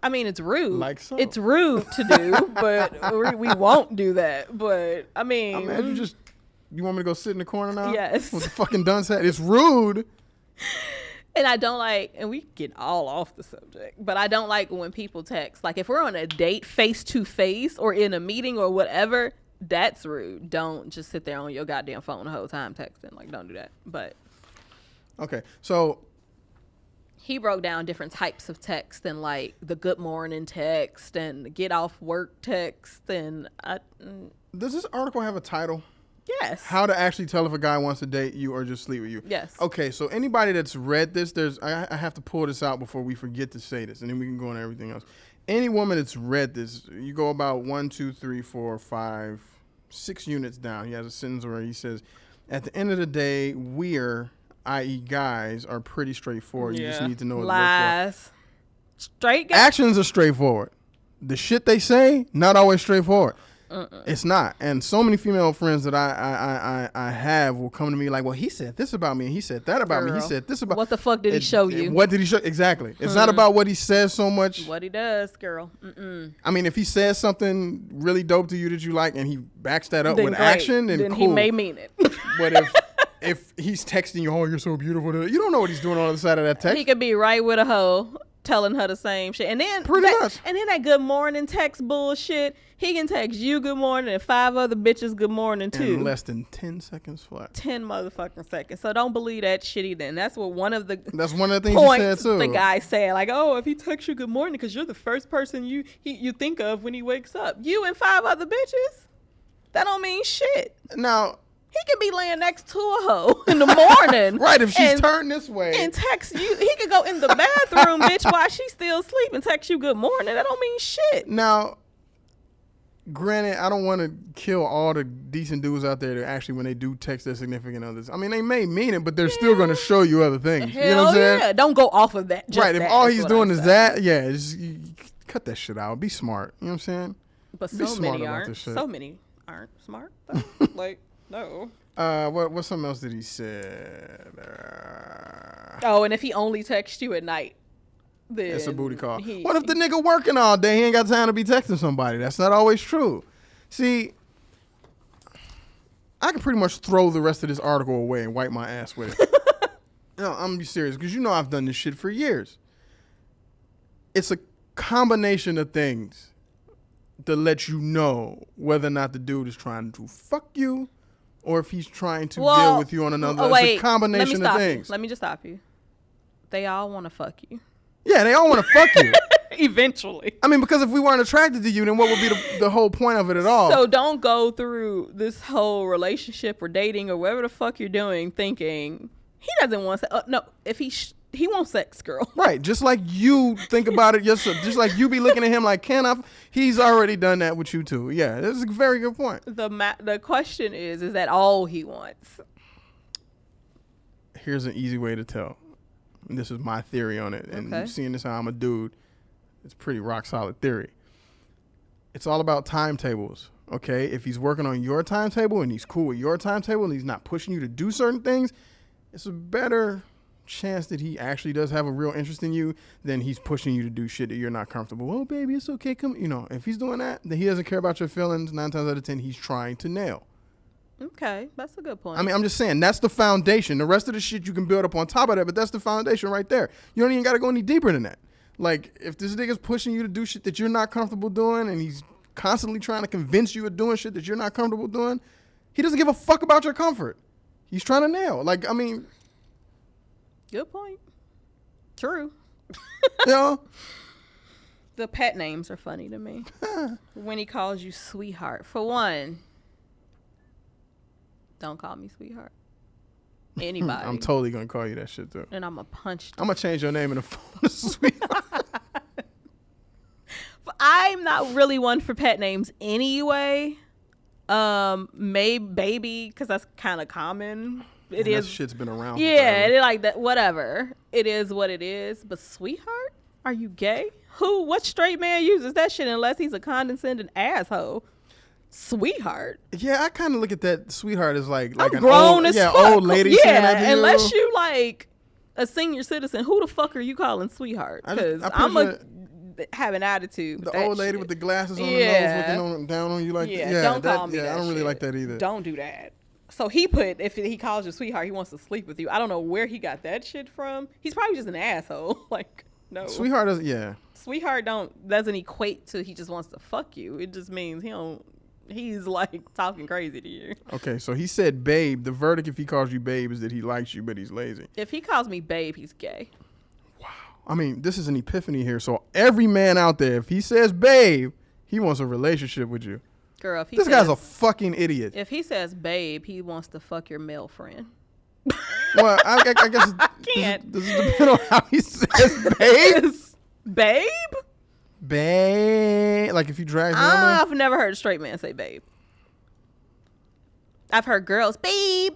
I mean, it's rude. Like so. It's rude to do, but we won't do that. But, I mean. You want me to go sit in the corner now? Yes. With the fucking dunce hat? It's rude. And I don't like, and we get all off the subject, but I don't like when people text. Like, if we're on a date face to face or in a meeting or whatever, that's rude. Don't just sit there on your goddamn phone the whole time texting. Like, don't do that. But. Okay. So. He broke down different types of text and like the good morning text and the get off work text. And Does this article have a title? Yes. How to actually tell if a guy wants to date you or just sleep with you. Yes. Okay, so anybody that's read this, I have to pull this out before we forget to say this, and then we can go on everything else. Any woman that's read this, you go about 1, 2, 3, 4, 5, 6 units down. He has a sentence where he says, at the end of the day, we're, i.e. guys, are pretty straightforward. You just need to know what to look for. Lies. Straight guys. Actions are straightforward. The shit they say, not always straightforward. It's not. And so many female friends that I have will come to me like, well, he said this about me and he said that about me. He said this about. What the fuck did he show you? What did he show? Exactly. It's not about what he says so much. What he does, girl. I mean, if he says something really dope to you that you like and he backs that up then with great. action, then cool. He may mean it. But if he's texting you, oh, you're so beautiful, you don't know what he's doing on the other side of that text. He could be right with a hoe telling her the same shit. And then much. And then that good morning text bullshit. He can text you good morning and 5 other bitches good morning too. In less than 10 seconds flat. 10 motherfucking seconds. So don't believe that shit either. And that's one of the things he said too. The guy said, like, oh, if he texts you good morning because you're the first person you think of when he wakes up. You and 5 other bitches? That don't mean shit. Now, he could be laying next to a hoe in the morning. Right, if she's turned this way. And text you. He could go in the bathroom, bitch, while she's still asleep and text you good morning. That don't mean shit. Now, granted, I don't want to kill all the decent dudes out there that actually, when they do text their significant others, I mean, they may mean it, but they're still going to show you other things. Hell, you know what I'm saying? Yeah, don't go off of that. Right, if all he's doing is that, yeah, you cut that shit out. Be smart. You know what I'm saying? But so many aren't. So many aren't smart, though. Like, no. What something else did he say? And if he only texts you at night, then it's a booty call. What if the nigga working all day? He ain't got time to be texting somebody. That's not always true. See, I can pretty much throw the rest of this article away and wipe my ass with it. No, I'm gonna be serious because I've done this shit for years. It's a combination of things. to let you know whether or not the dude is trying to fuck you or if he's trying to deal with you on another. It's a combination of things. Let me just stop you. They all want to fuck you. Yeah, they all want to fuck you. Eventually. I mean, because if we weren't attracted to you, then what would be the whole point of it at all? So don't go through this whole relationship or dating or whatever the fuck you're doing thinking he doesn't want sex. No, if he wants sex, girl. Right, just like you think about it yourself. Just like you be looking at him like, he's already done that with you too. Yeah, that's a very good point. The question is that all he wants? Here's an easy way to tell. And this is my theory on it. And Okay. seeing this how I'm a dude, it's pretty rock solid theory. It's all about timetables, okay? If he's working on your timetable and he's cool with your timetable and he's not pushing you to do certain things, it's a better chance that he actually does have a real interest in you than he's pushing you to do shit that you're not comfortable. Oh, baby, it's okay. Come, if he's doing that, then he doesn't care about your feelings. 9 times out of 10, he's trying to nail. Okay, that's a good point. I mean, I'm just saying, that's the foundation. The rest of the shit you can build up on top of that, but that's the foundation right there. You don't even got to go any deeper than that. Like, if this nigga's pushing you to do shit that you're not comfortable doing and he's constantly trying to convince you of doing shit that you're not comfortable doing, he doesn't give a fuck about your comfort. He's trying to nail. Like, I mean... Good point. True. You know? The pet names are funny to me. When he calls you sweetheart. For one... Don't call me sweetheart. Anybody. I'm totally going to call you that shit, too. And I'm going to punch I'm going to change your name in the phone to sweetheart. But I'm not really one for pet names anyway. Maybe baby, because that's kind of common. It is. That shit's been around. Yeah, it like that. Whatever. It is what it is. But sweetheart? Are you gay? What straight man uses that shit unless he's a condescending asshole? Sweetheart. Yeah, I kind of look at that sweetheart as like I'm an grown old, as yeah, fuck. old lady saying that to you. Unless you like a senior citizen, who the fuck are you calling sweetheart? Because I'm have an attitude. The old lady with the glasses on the nose looking down on you like that. Yeah, don't call me that. I don't really shit. like that either. Don't do that. So if he calls you sweetheart, he wants to sleep with you. I don't know where he got that shit from. He's probably just an asshole. Like, no. Sweetheart doesn't, yeah. Sweetheart doesn't equate to he just wants to fuck you. It just means he's like talking crazy to you. Okay, so he said babe. The verdict if he calls you babe is that he likes you, but he's lazy. If he calls me babe, he's gay. Wow. I mean, this is an epiphany here. So every man out there, if he says babe, he wants a relationship with you. Girl, if this guy's a fucking idiot. If he says babe, he wants to fuck your male friend. Well, I guess I can't. Does it depend on how he says babe? Babe? Babe. Like if you drag his number? I've never heard a straight man say babe. I've heard girls, babe.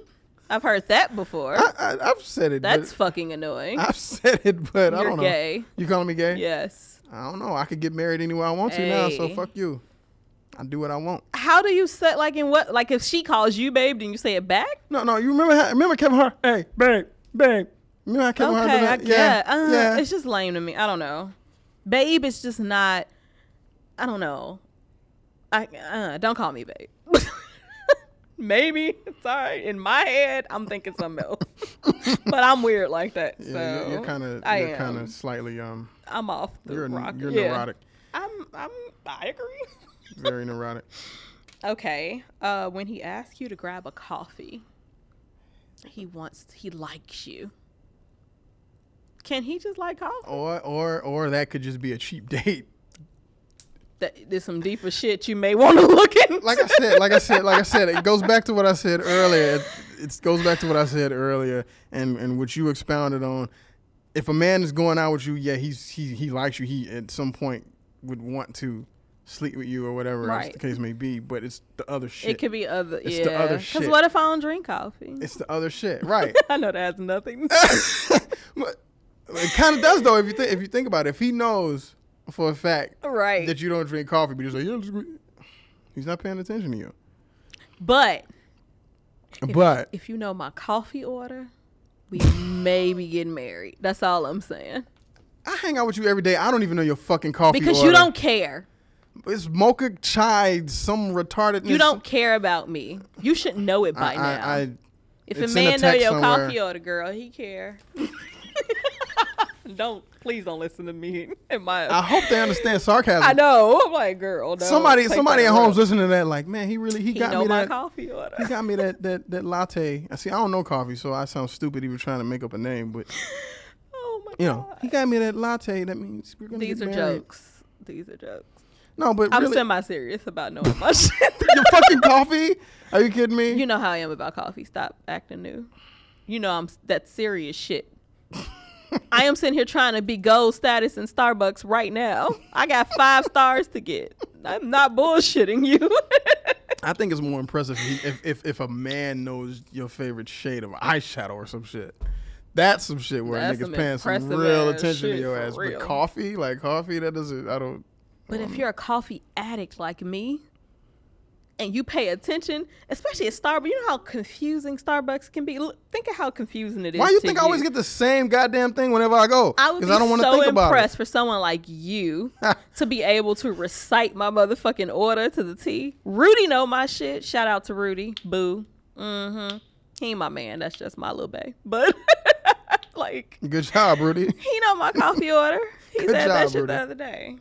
I've heard that before. I've said it. That's fucking annoying. I've said it, but I don't know. You're gay. You calling me gay? Yes. I don't know. I could get married anywhere I want to now, so fuck you. I do what I want. How do you say, like in what? Like if she calls you babe, then you say it back? No. You remember Kevin Hart? Hey, babe. Remember how Kevin Hart did that? Yeah. It's just lame to me. I don't know. Babe is just not. I don't know. Don't call me babe. Maybe it's all right. In my head, I'm thinking something else. But I'm weird like that. Yeah, so you're kind of slightly I'm off the rock. You're neurotic. I agree. Very neurotic. Okay. When he asks you to grab a coffee, he likes you. Can he just like coffee? Or that could just be a cheap date. There's some deeper shit you may want to look in. Like I said, it goes back to what I said earlier. It goes back to what I said earlier, and what you expounded on. If a man is going out with you, yeah, he likes you. He at some point would want to sleep with you or whatever else the case may be. But it's the other shit. It could be other. It's the other shit. Because what if I don't drink coffee? It's the other shit, right? I know that has nothing. But it kind of does though. If you think about it, if he knows for a fact that you don't drink coffee, but he's like, yeah, he's not paying attention to you. But if you know my coffee order, we may be getting married. That's all I'm saying. I hang out with you every day. I don't even know your fucking coffee because order. You don't care. It's mocha chai, some retardedness. You don't care about me. You should know it by now. If a man know your coffee order, girl, he care. Please don't listen to me. I hope they understand sarcasm. I know. I'm like, girl, no. Somebody at home's listening to that like, man, he got me my that coffee order. He got me that latte. I don't know coffee, so I sound stupid even trying to make up a name, but oh my God. He got me that latte. That means we're gonna These get are married. jokes. These are jokes. No, but I'm really, semi-serious about knowing my shit. your fucking coffee? Are you kidding me? You know how I am about coffee. Stop acting new. You know that's serious shit. I am sitting here trying to be gold status in Starbucks right now. I got 5 stars to get. I'm not bullshitting you. I think it's more impressive if a man knows your favorite shade of eyeshadow or some shit. That's some shit where a nigga's paying some real attention to your ass. But coffee, that doesn't, I don't. But if you're a coffee addict like me, and you pay attention, especially at Starbucks, you know how confusing Starbucks can be? Think of how confusing it is. Why you think I always get the same goddamn thing whenever I go? I would be I don't want to think about it. impressed for someone like you to be able to recite my motherfucking order to the T. Rudy know my shit. Shout out to Rudy. Boo. Mm-hmm. He ain't my man. That's just my little bae. But like, good job, Rudy. He know my coffee order. He Good said job, that shit Rudy. the other day.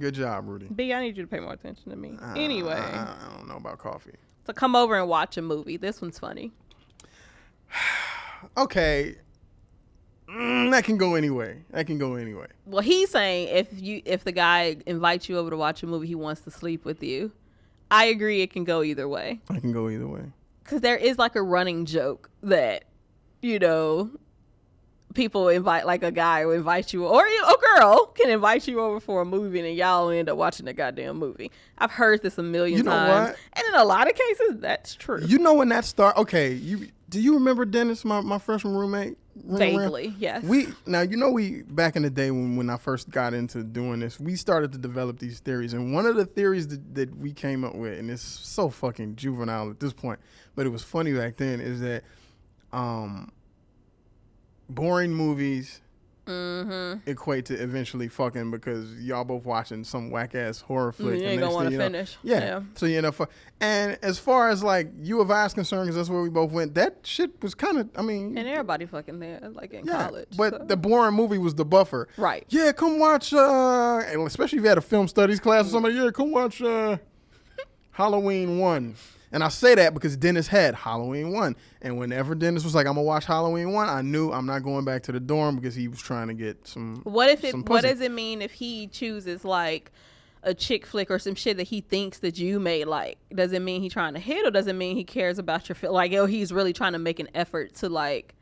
Good job, Rudy. B, I need you to pay more attention to me. Anyway. I don't know about coffee. So come over and watch a movie. This one's funny. Okay. That can go anyway. Well, he's saying if the guy invites you over to watch a movie, he wants to sleep with you. I agree it can go either way. I can go either way. Because there is like a running joke that, people invite, like a guy will invite you, or a girl can invite you over for a movie and y'all end up watching the goddamn movie. I've heard this a million times. What? And in a lot of cases, that's true. You know when that started? Okay, do you remember Dennis, my freshman roommate? Vaguely, yes. We back in the day when I first got into doing this, we started to develop these theories. And one of the theories that we came up with, and it's so fucking juvenile at this point, but it was funny back then, is that boring movies equate to eventually fucking because y'all both watching some whack ass horror flick. You ain't gonna want to finish. Yeah. So you end up. And as far as like U of I is concerned, because that's where we both went, that shit was kind of. And everybody fucking there, like in college. But the boring movie was the buffer. Right. Yeah, come watch. And especially if you had a film studies class or somebody. Yeah, come watch Halloween 1. And I say that because Dennis had Halloween 1. And whenever Dennis was like, I'm going to watch Halloween 1, I knew I'm not going back to the dorm because he was trying to get some What pussy. does it mean if he chooses like a chick flick or some shit that he thinks that you may like? Does it mean he's trying to hit, or does it mean he cares about your like, he's really trying to make an effort to like,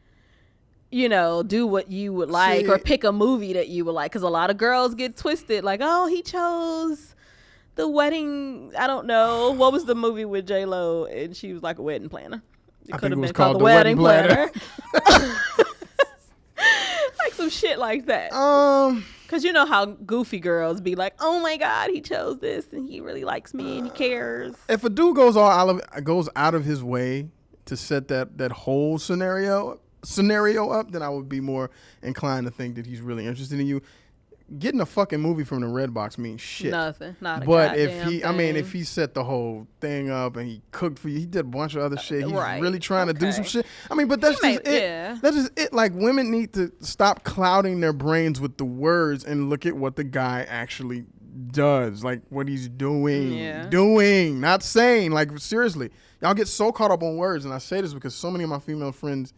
do what you would like, or pick a movie that you would like? Because a lot of girls get twisted like, oh, he chose the wedding. I don't know. What was the movie with J-Lo and she was like a wedding planner? It could have been called The Wedding Planner. Like some shit like that. Because you know how goofy girls be like, oh my God, he chose this and he really likes me and he cares. If a dude goes out of his way to set that whole scenario up, then I would be more inclined to think that he's really interested in you. Getting a fucking movie from the Redbox means shit. Nothing. Not a But if he set the whole thing up and he cooked for you, he did a bunch of other shit. He's right. really trying to do some shit. But that's just it. Yeah. That's just it. Like, women need to stop clouding their brains with the words and look at what the guy actually does. Like, what he's doing. Yeah. Doing. Not saying. Like, seriously. Y'all get so caught up on words. And I say this because so many of my female friends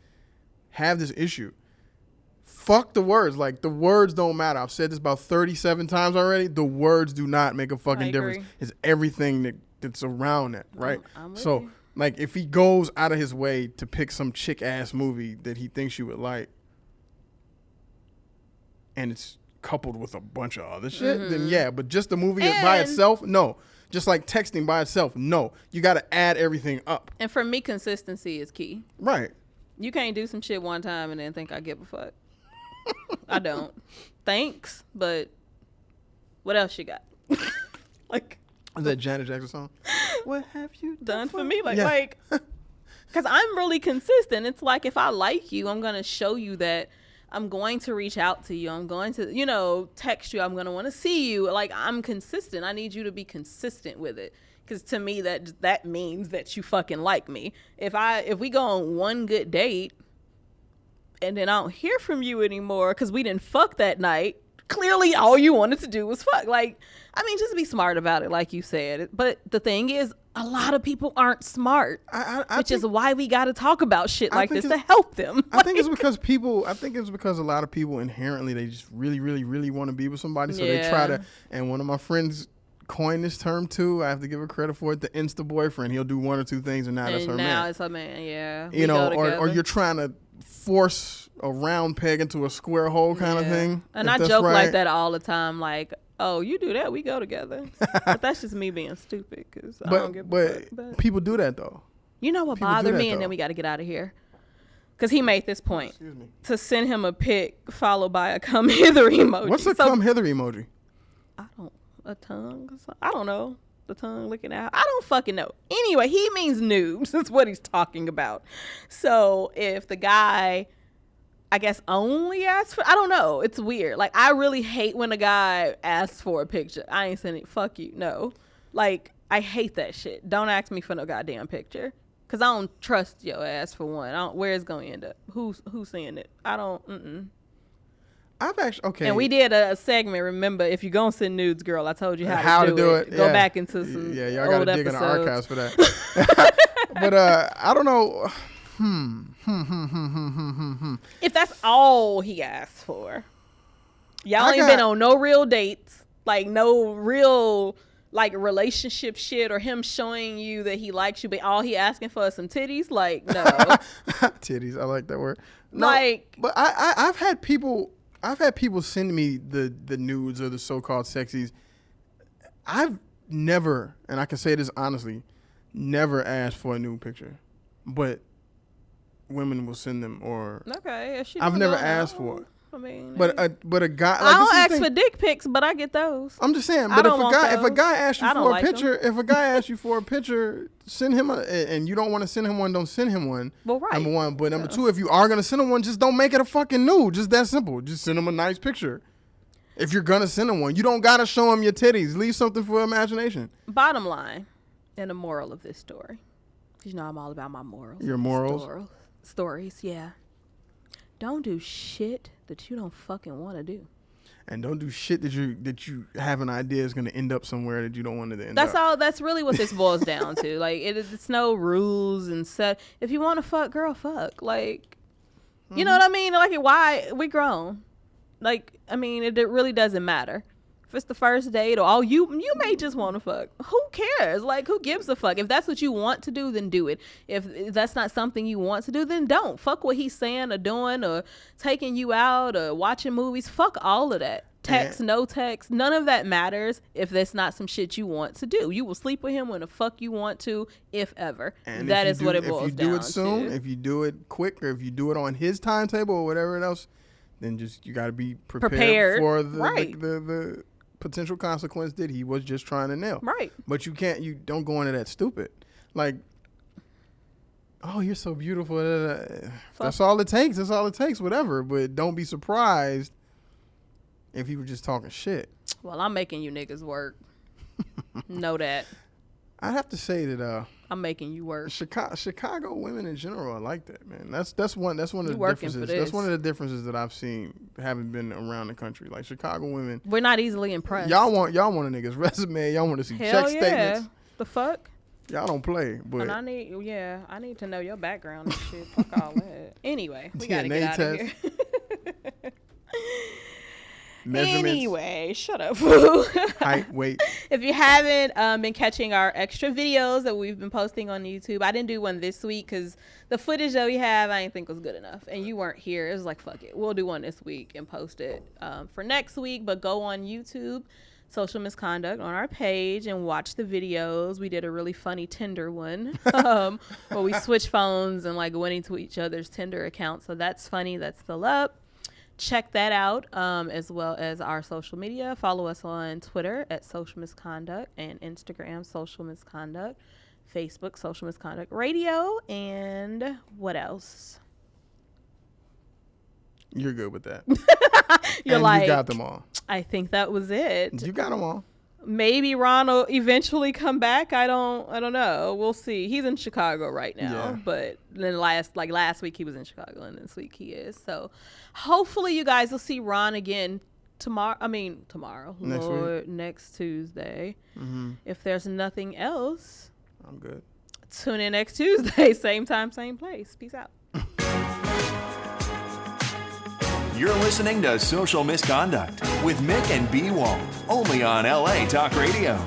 have this issue. Fuck the words. Like, the words don't matter. I've said this about 37 times already. The words do not make a fucking difference. It's everything that's around that, right? I'm so, you. like, if he goes out of his way to pick some chick-ass movie that he thinks you would like, and it's coupled with a bunch of other shit, then yeah. But just the movie by itself, no. Just like texting by itself, no. You got to add everything up. And for me, consistency is key. Right. You can't do some shit one time and then think I give a fuck. I don't. Thanks, but what else you got? Like, is that Janet Jackson song? What have you done for me? Like, because I'm really consistent. It's like, if I like you, I'm gonna show you that I'm going to reach out to you. I'm going to, text you. I'm gonna want to see you. Like, I'm consistent. I need you to be consistent with it. Because to me, that means that you fucking like me. If we go on one good date, and then I don't hear from you anymore because we didn't fuck that night. Clearly, all you wanted to do was fuck. Like, I mean, just be smart about it, like you said. But the thing is, a lot of people aren't smart, which is why we got to talk about shit like this to help them. I think it's because a lot of people inherently, they just really, really, really want to be with somebody. So they try to, and one of my friends coined this term too. I have to give her credit for it. The Insta boyfriend. He'll do one or two things and that's her man. Now it's her man, yeah. You know, or you're trying to force a round peg into a square hole kind of thing. And I joke like that all the time, like, oh, you do that, we go together. But that's just me being stupid because I don't give a fuck. But people do that though. You know what bothered me, and then we got to get out of here. Because he made this point to send him a pic followed by a come hither emoji. What's a come hither emoji? A tongue? I don't know. The tongue licking out. I don't fucking know. Anyway, he means noobs. That's what he's talking about. So if the guy, I guess, only asks for, I don't know. It's weird. Like, I really hate when a guy asks for a picture. I ain't sending it. Fuck you. No. Like, I hate that shit. Don't ask me for no goddamn picture. Because I don't trust your ass for one. Where it's going to end up. Who's seeing it? I don't, I've actually, okay. And we did a segment, remember, if you're going to send nudes, girl, I told you how to do it. Go back into some y'all got to dig in the archives for that. But I don't know. If that's all he asked for. Y'all ain't been on no real dates. Like, no real, like, relationship shit or him showing you that he likes you, but all he asking for is some titties? Like, no. Titties, I like that word. No, like. But I've had people send me the nudes or the so-called sexies. I've never, and I can say this honestly, never asked for a nude picture, but women will send them. Or I've never asked for it. I mean, but a guy. Like, I don't ask for dick pics, but I get those. I'm just saying. But if a guy asks you for a picture, if a guy asks you for a picture, send him and you don't want to send him one, don't send him one. Well, right. Number one, but number two, if you are gonna send him one, just don't make it a fucking nude. Just that simple. Just send him a nice picture. If you're gonna send him one, you don't gotta show him your titties. Leave something for imagination. Bottom line, and the moral of this story, because you know I'm all about my morals. Your morals. Stories, yeah. Don't do shit that you don't fucking want to do. And don't do shit that you have an idea is going to end up somewhere that you don't want it to end up. That's That's really what this boils down to. Like, it's no rules and set. If you want to fuck, girl, fuck. Like, you know what I mean? Like, why? We grown. Like, I mean, it really doesn't matter. If it's the first date or you may just want to fuck. Who cares? Like, who gives a fuck? If that's what you want to do, then do it. If that's not something you want to do, then don't. Fuck what he's saying or doing or taking you out or watching movies. Fuck all of that. Text, no text. None of that matters if that's not some shit you want to do. You will sleep with him when the fuck you want to, if ever. And that is what it boils down to. If you do it soon, if you do it quick, or if you do it on his timetable or whatever else, then just you got to be prepared for the potential consequence that he was just trying to nail. Right. But you don't go into that stupid. Like, oh, you're so beautiful. That's all it takes. That's all it takes, whatever. But don't be surprised if he was just talking shit. Well, I'm making you niggas work. Know that. I have to say that I'm making you work. Chicago women in general are like that, man. That's one of the differences. That's one of the differences that I've seen having been around the country. Like, Chicago women, we're not easily impressed. Y'all want a nigga's resume. Y'all want to see check statements. The fuck? Y'all don't play. But and I need to know your background and shit. Fuck all that. Anyway, we gotta get out of here. Anyway, shut up, fool. Height, weight. If you haven't been catching our extra videos that we've been posting on YouTube, I didn't do one this week because the footage that we have I didn't think was good enough, and you weren't here. It was like, fuck it, we'll do one this week and post it for next week. But go on YouTube, Social Misconduct, on our page and watch the videos. We did a really funny Tinder one where we switch phones and like went into each other's Tinder accounts. So that's funny. That's still up. Check that out, as well as our social media. Follow us on Twitter at Social Misconduct and Instagram, Social Misconduct, Facebook, Social Misconduct Radio, and what else? You're good with that. You got them all. I think that was it. You got them all. Maybe Ron will eventually come back. I don't know. We'll see. He's in Chicago right now, Yeah. but then last week he was in Chicago, and this week he is. So hopefully you guys will see Ron again tomorrow. Next week. Next Tuesday. Mm-hmm. If there's nothing else, I'm good. tune in next Tuesday, same time, same place. Peace out. You're listening to Social Misconduct with Mick and B. Walt, only on LA Talk Radio.